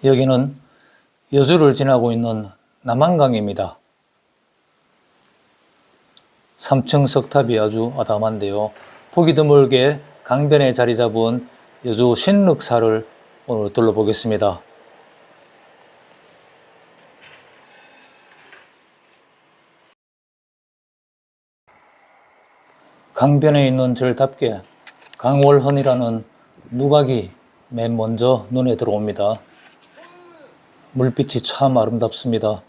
여기는 여주를 지나고 있는 남한강입니다. 3층 석탑이 아주 아담한데요. 보기 드물게 강변에 자리 잡은 여주 신륵사를 오늘 둘러보겠습니다. 강변에 있는 절답게 강월헌이라는 누각이 맨 먼저 눈에 들어옵니다. 물빛이 참 아름답습니다.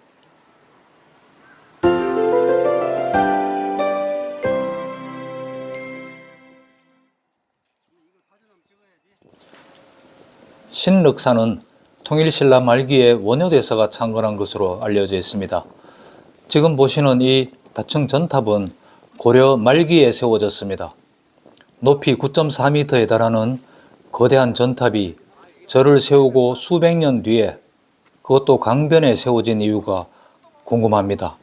신륵사는 통일신라 말기에 원효대사가 창건한 것으로 알려져 있습니다. 지금 보시는 이 다층 전탑은 고려 말기에 세워졌습니다. 높이 9.4m에 달하는 거대한 전탑이 절을 세우고 수백 년 뒤에 그것도 강변에 세워진 이유가 궁금합니다.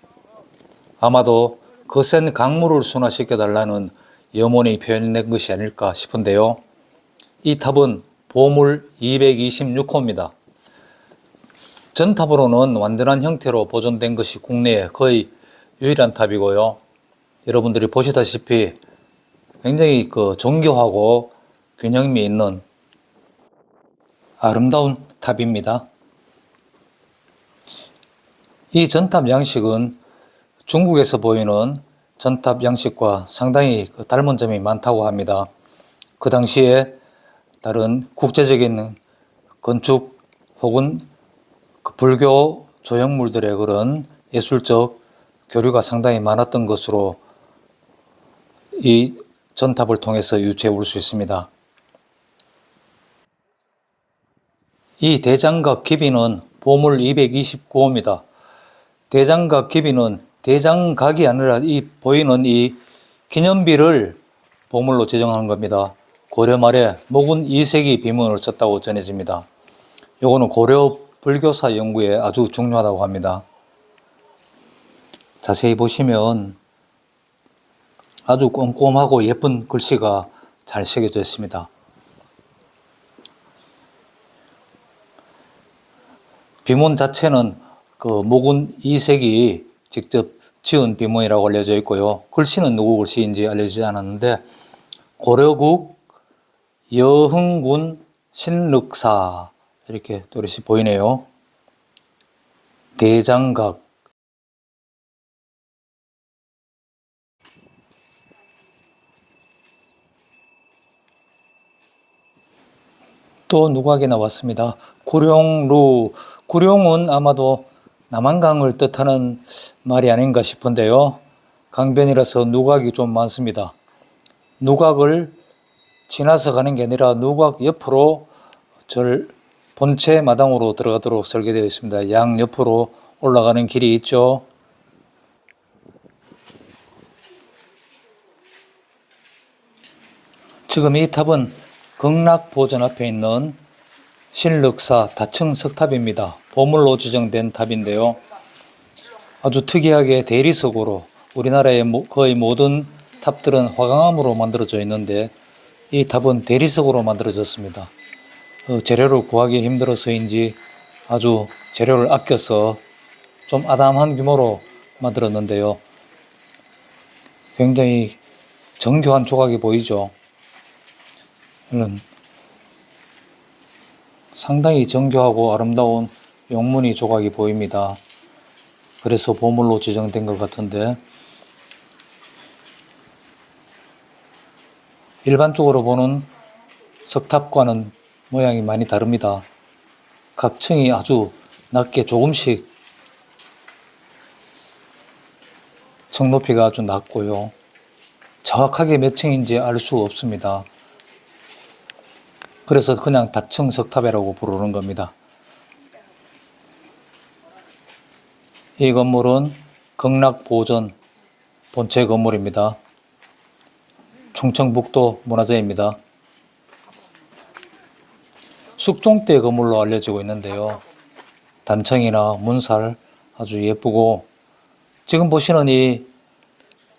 아마도 거센 강물을 순화시켜 달라는 염원이 표현된 것이 아닐까 싶은데요. 이 탑은 보물 226호입니다. 전탑으로는 완전한 형태로 보존된 것이 국내에 거의 유일한 탑이고요. 여러분들이 보시다시피 굉장히 정교하고 균형미 있는 아름다운 탑입니다. 이 전탑 양식은 중국에서 보이는 전탑 양식과 상당히 닮은 점이 많다고 합니다. 그 당시에 다른 국제적인 건축 혹은 불교 조형물들의 그런 예술적 교류가 상당히 많았던 것으로 이 전탑을 통해서 유추해 볼 수 있습니다. 이 대장각 기비는 보물 229호입니다. 대장각 기비는 대장각이 아니라 이 보이는 이 기념비를 보물로 지정한 겁니다. 고려 말에 목운 2세기 비문을 썼다고 전해집니다. 요거는 고려 불교사 연구에 아주 중요하다고 합니다. 자세히 보시면 아주 꼼꼼하고 예쁜 글씨가 잘 새겨져 있습니다. 비문 자체는 목운 2세기 직접 지은 비문이라고 알려져 있고요. 글씨는 누구 글씨인지 알려지지 않았는데 고려국 여흥군 신륵사 이렇게 또렷이 보이네요. 대장각 또 누각이 나왔습니다. 구룡루, 구룡은 아마도 남한강을 뜻하는 말이 아닌가 싶은데요. 강변이라서 누각이 좀 많습니다. 누각을 지나서 가는 게 아니라 누각 옆으로 절 본체 마당으로 들어가도록 설계되어 있습니다. 양 옆으로 올라가는 길이 있죠. 지금 이 탑은 극락보전 앞에 있는 신륵사 다층 석탑입니다. 보물로 지정된 탑인데요. 아주 특이하게 대리석으로 우리나라의 거의 모든 탑들은 화강암으로 만들어져 있는데 이 탑은 대리석으로 만들어졌습니다. 재료를 구하기 힘들어서인지 아주 재료를 아껴서 좀 아담한 규모로 만들었는데요. 굉장히 정교한 조각이 보이죠. 이런 상당히 정교하고 아름다운 용무늬 조각이 보입니다. 그래서 보물로 지정된 것 같은데 일반적으로 보는 석탑과는 모양이 많이 다릅니다. 각 층이 아주 낮게 조금씩 층 높이가 아주 낮고요. 정확하게 몇 층인지 알 수 없습니다. 그래서 그냥 다층 석탑이라고 부르는 겁니다. 이 건물은 극락보전 본체 건물입니다. 충청북도 문화재입니다. 숙종대 건물로 알려지고 있는데요. 단청이나 문살 아주 예쁘고 지금 보시는 이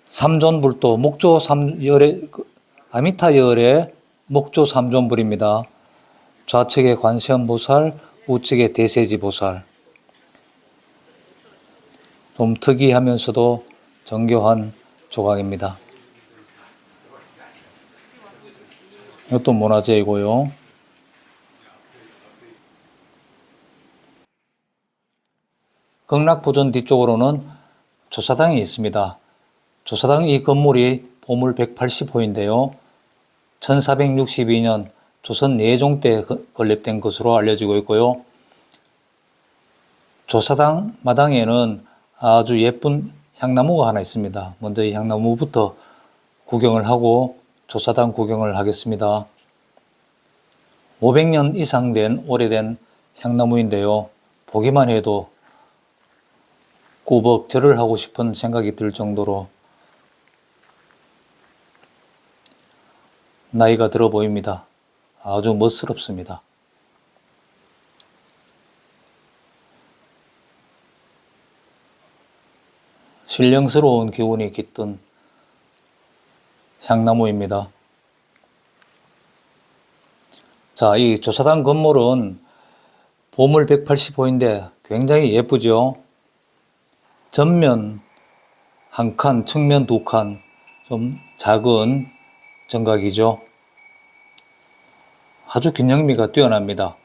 삼존불도 목조 삼열의 아미타열의 목조 삼존불입니다. 좌측에 관세음보살, 우측에 대세지 보살. 좀 특이하면서도 정교한 조각입니다. 이것도 문화재이고요. 극락부전 뒤쪽으로는 조사당이 있습니다. 조사당 이 건물이 보물 180호인데요. 1462년 조선 내종 때 건립된 것으로 알려지고 있고요. 조사당 마당에는 아주 예쁜 향나무가 하나 있습니다. 먼저 이 향나무부터 구경을 하고 조사당 구경을 하겠습니다. 500년 이상 된 오래된 향나무인데요. 보기만 해도 꾸벅 절을 하고 싶은 생각이 들 정도로 나이가 들어 보입니다. 아주 멋스럽습니다. 신령스러운 기운이 깃든 향나무입니다. 자, 이 조사당 건물은 보물 180호인데 굉장히 예쁘죠. 전면 한 칸, 측면 두 칸, 좀 작은 정각이죠. 아주 균형미가 뛰어납니다.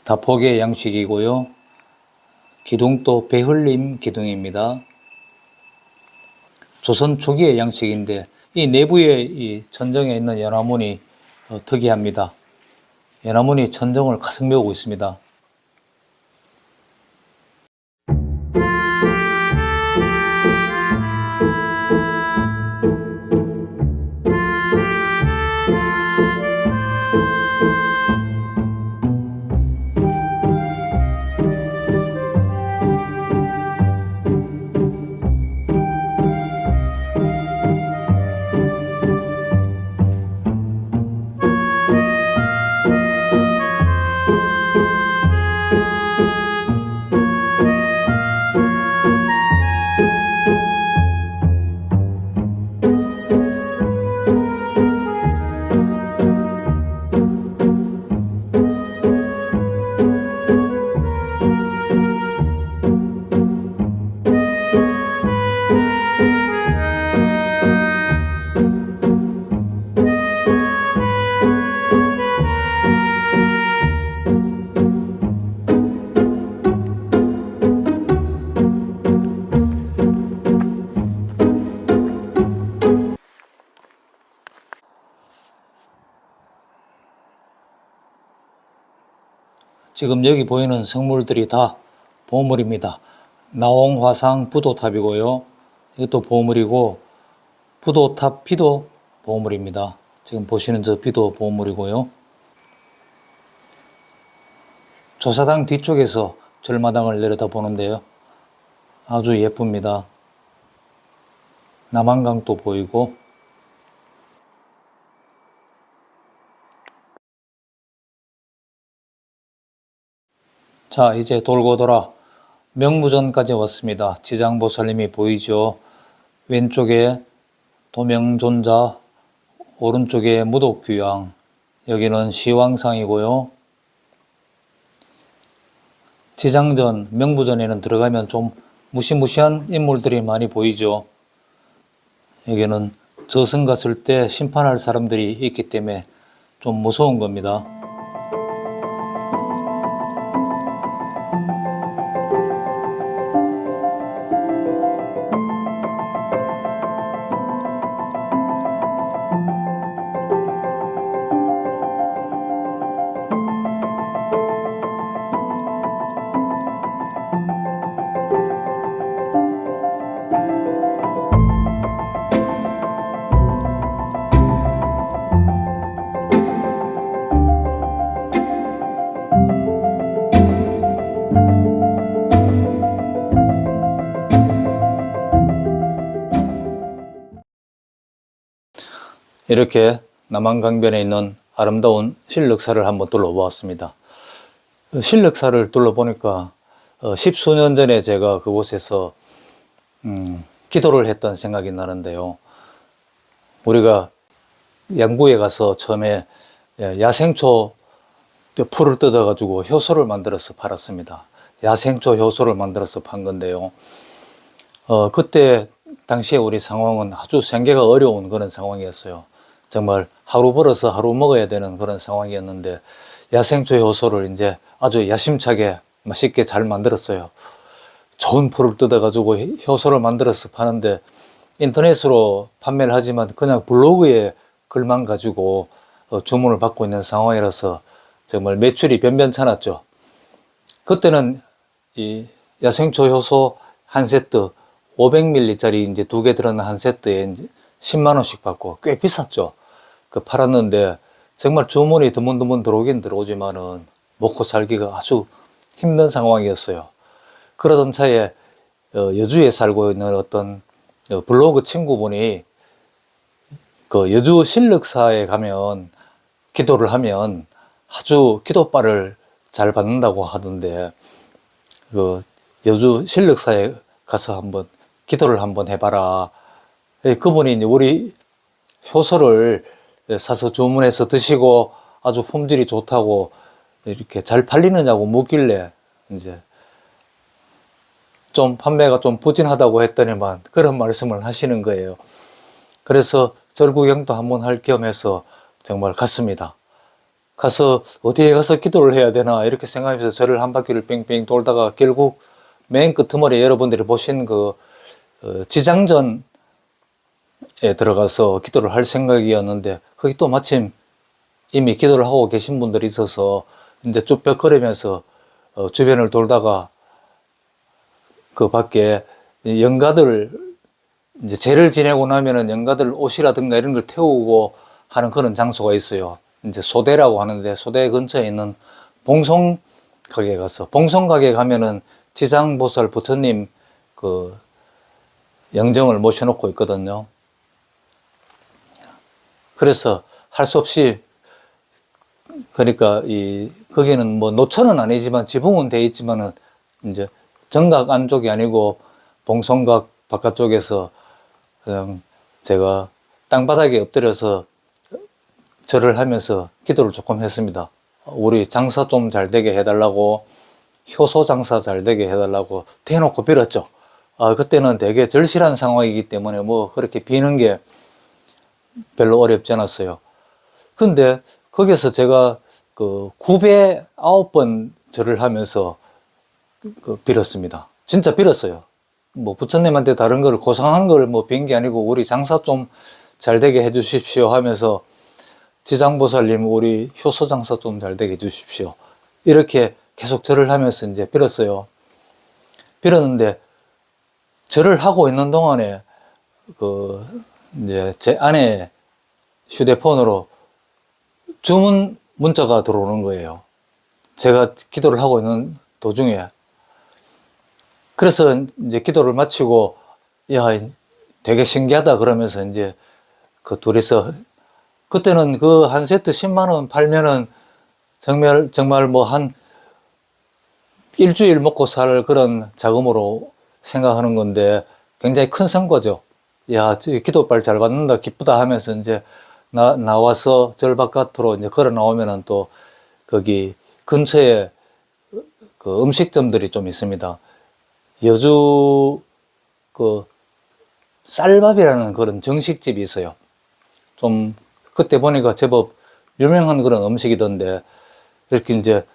다폭의 양식이고요. 기둥도 배흘림 기둥입니다. 조선 초기의 양식인데 이 내부에 이 천정에 있는 연화문이 특이합니다. 연화문이 천정을 가득 메우고 있습니다. 지금 여기 보이는 성물들이 다 보물입니다. 나홍화상 부도탑이고요. 이것도 보물이고 부도탑 비도 보물입니다. 지금 보시는 저 비도 보물이고요. 조사당 뒤쪽에서 절마당을 내려다보는데요. 아주 예쁩니다. 남한강도 보이고 자, 이제 돌고 돌아 명무전까지 왔습니다. 지장보살님이 보이죠. 왼쪽에 도명존자, 오른쪽에 무독귀양, 여기는 시왕상이고요. 지장전, 명무전에는 들어가면 좀 무시무시한 인물들이 많이 보이죠. 여기는 저승 갔을 때 심판할 사람들이 있기 때문에 좀 무서운 겁니다. 이렇게 남한강변에 있는 아름다운 신력사를 한번 둘러보았습니다. 신력사를 둘러보니까 10수년 전에 제가 그곳에서 기도를 했던 생각이 나는데요. 우리가 양구에 가서 처음에 야생초 풀을 뜯어가지고 효소를 만들어서 팔았습니다. 야생초 효소를 만들어서 판 건데요. 그때 당시에 우리 상황은 아주 생계가 어려운 그런 상황이었어요. 정말 하루 벌어서 하루 먹어야 되는 그런 상황이었는데 야생초 효소를 이제 아주 야심차게 맛있게 잘 만들었어요. 좋은 풀을 뜯어가지고 효소를 만들어서 파는데 인터넷으로 판매를 하지만 그냥 블로그에 글만 가지고 주문을 받고 있는 상황이라서 정말 매출이 변변찮았죠. 그때는 이 야생초 효소 한 세트 500ml짜리 이제 2개 들어있는 한 세트에 이제 10만 원씩 받고 꽤 비쌌죠. 그 팔았는데 정말 주문이 드문드문 들어오긴 들어오지만은 먹고 살기가 아주 힘든 상황이었어요. 그러던 차에 여주에 살고 있는 어떤 블로그 친구분이 그 여주 신력사에 가면 기도를 하면 아주 기도빨을 잘 받는다고 하던데 그 여주 신력사에 가서 한번 기도를 한번 해봐라. 그분이 이제 우리 효소를 사서 주문해서 드시고 아주 품질이 좋다고 이렇게 잘 팔리느냐고 묻길래 이제 좀 판매가 좀 부진하다고 했더니만 그런 말씀을 하시는 거예요. 그래서 절 구경도 한번 할 겸해서 정말 갔습니다. 가서 어디에 가서 기도를 해야 되나 이렇게 생각하면서 절을 한 바퀴를 뺑뺑 돌다가 결국 맨 끄트머리에 여러분들이 보신 그 지장전에 들어가서 기도를 할 생각이었는데 거기 또 마침 이미 기도를 하고 계신 분들이 있어서 이제 쭈뼛거리면서 주변을 돌다가 그 밖에 영가들 이제 제를 지내고 나면은 영가들 옷이라든가 이런 걸 태우고 하는 그런 장소가 있어요. 이제 소대라고 하는데 소대 근처에 있는 봉송 가게 가서 봉송 가게 가면은 지장보살 부처님 그 영정을 모셔놓고 있거든요. 그래서 할 수 없이 그러니까 거기는 뭐 노천은 아니지만 지붕은 돼 있지만은 이제 정각 안쪽이 아니고 봉송각 바깥쪽에서 그냥 제가 땅바닥에 엎드려서 절을 하면서 기도를 조금 했습니다. 우리 장사 좀 잘 되게 해달라고, 효소 장사 잘 되게 해달라고 대놓고 빌었죠. 그때는 되게 절실한 상황이기 때문에 뭐 그렇게 비는 게 별로 어렵지 않았어요. 근데 거기서 제가 그 9배 9번 절을 하면서 빌었습니다. 진짜 빌었어요. 뭐 부처님한테 다른 걸 고상한 걸 뭐 빈 게 아니고 우리 장사 좀 잘 되게 해 주십시오 하면서 지장보살님 우리 효소 장사 좀 잘 되게 해 주십시오. 이렇게 계속 절을 하면서 이제 빌었어요. 빌었는데 절을 하고 있는 동안에 이제 제 아내 휴대폰으로 주문 문자가 들어오는 거예요. 제가 기도를 하고 있는 도중에. 그래서 이제 기도를 마치고, 야, 되게 신기하다 그러면서 이제 그 둘이서, 그때는 그 한 세트 10만원 팔면은 정말 뭐 한 일주일 먹고 살 그런 자금으로 생각하는 건데 굉장히 큰 성과죠. 야, 기도빨 잘 받는다, 기쁘다 하면서 이제 나와서 절 바깥으로 이제 걸어 나오면은 또 거기 근처에 그 음식점들이 좀 있습니다. 여주 그 쌀밥이라는 그런 정식집이 있어요. 좀 그때 보니까 제법 유명한 그런 음식이던데 이렇게 이제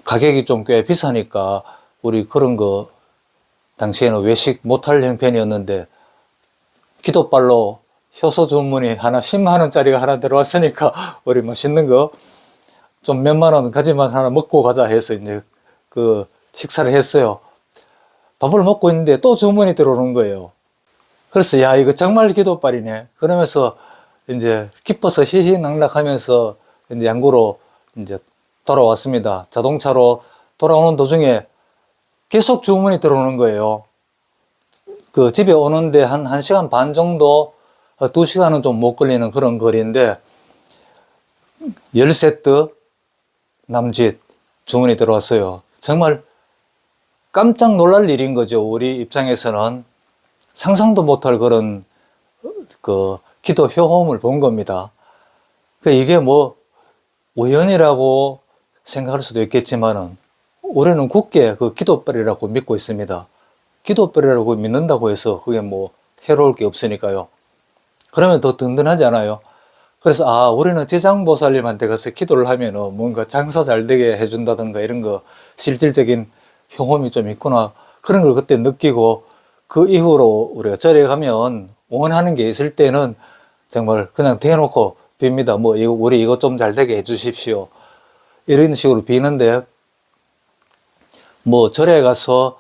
가격이 좀 꽤 비싸니까 우리 그런 거 당시에는 외식 못할 형편이었는데 기도빨로 효소 주문이 하나 10만 원짜리가 하나 들어왔으니까 우리 맛있는 거 좀 몇만 원 가지만 하나 먹고 가자 해서 이제 그 식사를 했어요. 밥을 먹고 있는데 또 주문이 들어오는 거예요. 그래서 야, 이거 정말 기도빨이네. 그러면서 이제 기뻐서 희희낙낙하면서 이제 양구로 이제 돌아왔습니다. 자동차로 돌아오는 도중에 계속 주문이 들어오는 거예요. 그 집에 오는데 한 1시간 반 정도, 2시간은 좀 못 걸리는 그런 거리인데 10세트 남짓 주문이 들어왔어요. 정말 깜짝 놀랄 일인 거죠. 우리 입장에서는 상상도 못할 그런 그 기도 효험을 본 겁니다. 이게 뭐 우연이라고 생각할 수도 있겠지만은 우리는 굳게 그 기도빨이라고 믿고 있습니다. 기도빨이라고 믿는다고 해서 그게 뭐 해로울 게 없으니까요. 그러면 더 든든하지 않아요? 그래서 우리는 지장보살님한테 가서 기도를 하면은 뭔가 장사 잘 되게 해준다든가 이런 거 실질적인 효험이 좀 있구나, 그런 걸 그때 느끼고, 그 이후로 우리가 절에 가면 원하는 게 있을 때는 정말 그냥 대놓고 빕니다. 뭐 우리 이것 좀 잘 되게 해주십시오, 이런 식으로 비는데, 뭐 절에 가서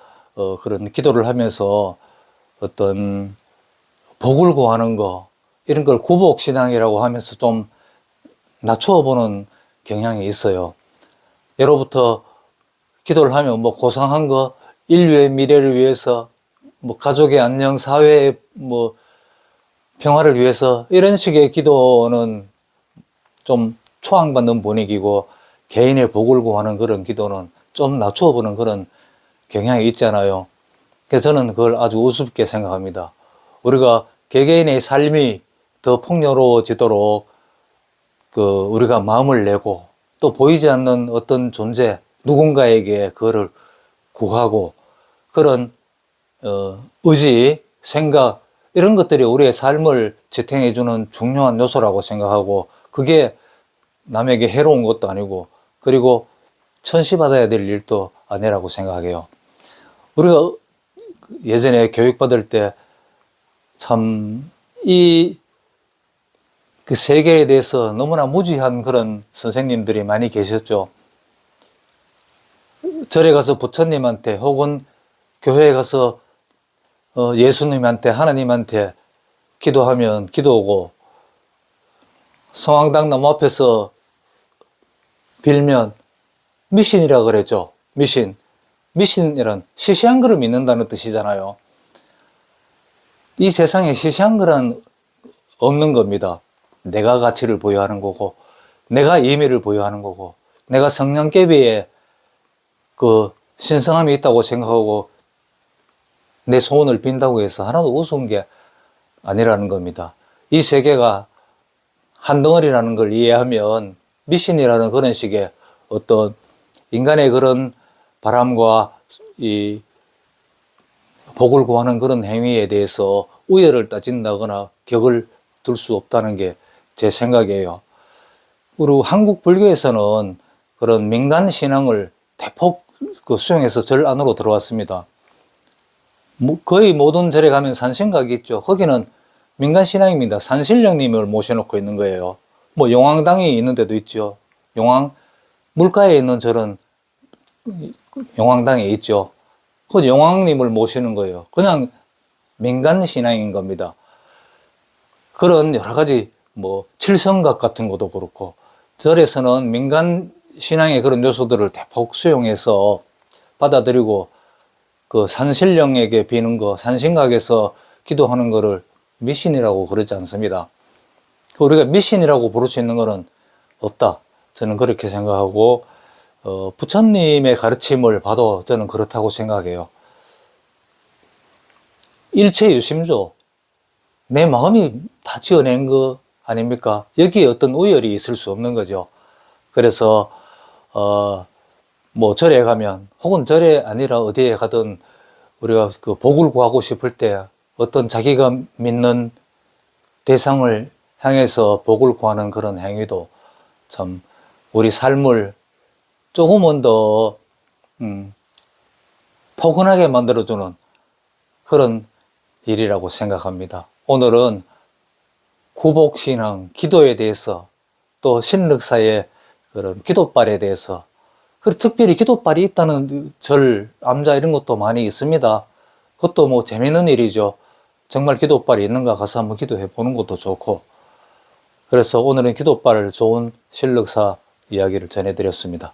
그런 기도를 하면서 어떤 복을 구하는 거, 이런 걸 구복신앙이라고 하면서 좀 낮춰보는 경향이 있어요. 예로부터 기도를 하면 뭐 고상한 거, 인류의 미래를 위해서, 뭐 가족의 안녕, 사회의 뭐 평화를 위해서, 이런 식의 기도는 좀 초항받는 분위기고, 개인의 복을 구하는 그런 기도는 좀 낮춰보는 그런 경향이 있잖아요. 그래서 저는 그걸 아주 우습게 생각합니다. 우리가 개개인의 삶이 더 풍요로워지도록 우리가 마음을 내고, 또 보이지 않는 어떤 존재, 누군가에게 그거를 구하고, 그런 의지, 생각, 이런 것들이 우리의 삶을 지탱해주는 중요한 요소라고 생각하고, 그게 남에게 해로운 것도 아니고, 그리고 천시받아야 될 일도 아니라고 생각해요. 우리가 예전에 교육받을 때 참 그 세계에 대해서 너무나 무지한 그런 선생님들이 많이 계셨죠. 절에 가서 부처님한테 혹은 교회에 가서 예수님한테, 하나님한테 기도하면 기도오고, 성황당 나무 앞에서 빌면 미신이라 그랬죠. 미신이란 시시한 거를 믿는다는 뜻이잖아요. 이 세상에 시시한 거란 없는 겁니다. 내가 가치를 부여하는 거고, 내가 의미를 부여하는 거고, 내가 성냥개비에 그 신성함이 있다고 생각하고 내 소원을 빈다고 해서 하나도 우스운 게 아니라는 겁니다. 이 세계가 한 덩어리라는 걸 이해하면 미신이라는 그런 식의 어떤 인간의 그런 바람과 이 복을 구하는 그런 행위에 대해서 우열을 따진다거나 격을 둘 수 없다는 게 제 생각이에요. 그리고 한국 불교에서는 그런 민간 신앙을 대폭 수용해서 절 안으로 들어왔습니다. 거의 모든 절에 가면 산신각이 있죠. 거기는 민간 신앙입니다. 산신령님을 모셔놓고 있는 거예요. 뭐 용왕당이 있는 데도 있죠. 물가에 있는 절은 용왕당에 있죠. 그 용왕님을 모시는 거예요. 그냥 민간 신앙인 겁니다. 그런 여러 가지 뭐 칠성각 같은 것도 그렇고, 절에서는 민간 신앙의 그런 요소들을 대폭 수용해서 받아들이고, 그 산신령에게 비는 거, 산신각에서 기도하는 거를 미신이라고 그러지 않습니다. 우리가 미신이라고 부를 수 있는 거는 없다, 저는 그렇게 생각하고, 부처님의 가르침을 봐도 저는 그렇다고 생각해요. 일체유심조, 내 마음이 다 지어낸 거 아닙니까? 여기에 어떤 우열이 있을 수 없는 거죠. 그래서 뭐 절에 가면, 혹은 절에 아니라 어디에 가든 우리가 그 복을 구하고 싶을 때 어떤 자기가 믿는 대상을 향해서 복을 구하는 그런 행위도 참 우리 삶을 조금은 더 포근하게 만들어주는 그런 일이라고 생각합니다. 오늘은 구복신앙, 기도에 대해서, 또 신륵사의 그런 기도빨에 대해서, 그리고 특별히 기도빨이 있다는 절, 암자 이런 것도 많이 있습니다. 그것도 뭐 재밌는 일이죠. 정말 기도빨이 있는가 가서 한번 기도해 보는 것도 좋고. 그래서 오늘은 기도빨을 좋은 신륵사 이야기를 전해드렸습니다.